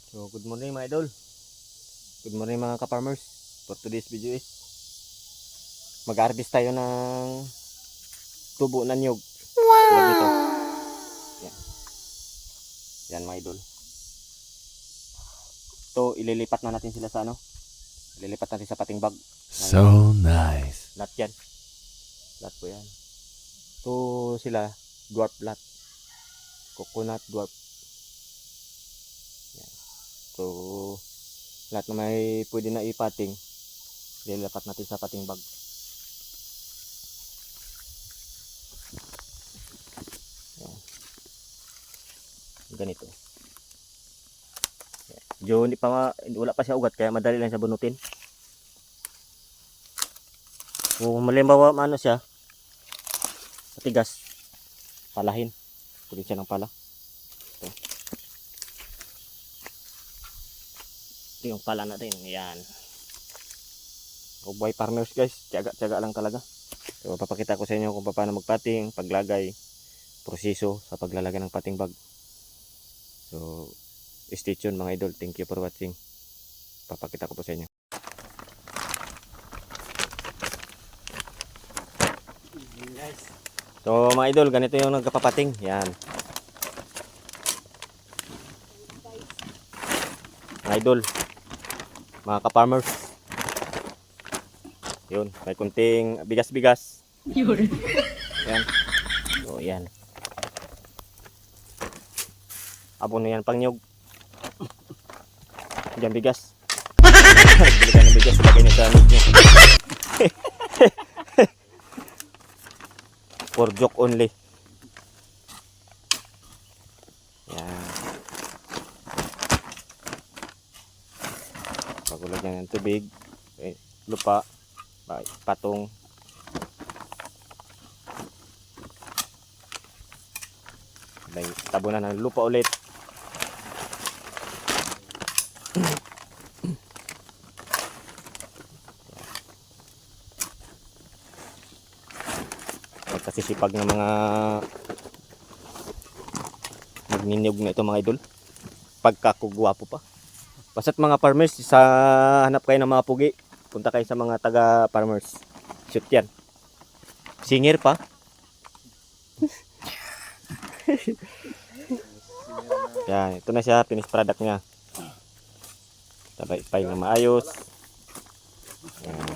So good morning mga idol. Good morning mga ka-farmers. For today's video is mag-harvest tayo ng tubo ng nyug. Tulad nito. Yan. Yan mga idol. Ito ililipat na natin sila sa ano? Ililipat natin sa pating bag. So nice. Lahat yan. Lahat po yan. Ito sila dwarf lahat. Coconut dwarf. Yan. So lahat na may pwede na ipating, lilipat natin sa pating bag. Yan. Ganito. Yan. Wala pa siya ugat kaya madali lang siya bunutin. Kung malimbawa ano siya, matigas, palahin. Pwede siya ng pala. Ito. Ito yung pala natin. Yan. Buhay farmers guys. Tiyaga-tiyaga lang talaga. So, papakita ko sa inyo kung paano magpating, paglagay, proseso sa paglalagay ng pating bag. So, stay tuned mga idol. Thank you for watching. Papakita ko po sa inyo. So mga idol, ganito yung nagkapapating. Yan. Mga idol, mga ka-farmers. Yun, may kunting bigas-bigas. Yan. So yan. Abon na yan pang nyug. Diyan bigas. Bili ka ng bigas, lagay niyo sa nyug niyo. For joke only. Yan. Pagulagyan ng tubig, lupa, patong. Tabunan ng lupa ulit. Kasisipag ng mga magniniyog na ito mga idol, pagkakugwapo pa. Basta't mga farmers, sa hanap kayo ng mga pugi, punta kayo sa mga taga farmers, shoot yan. Singer pa. Yan, ito na siya, finished product nya. Tabay na maayos. Yan.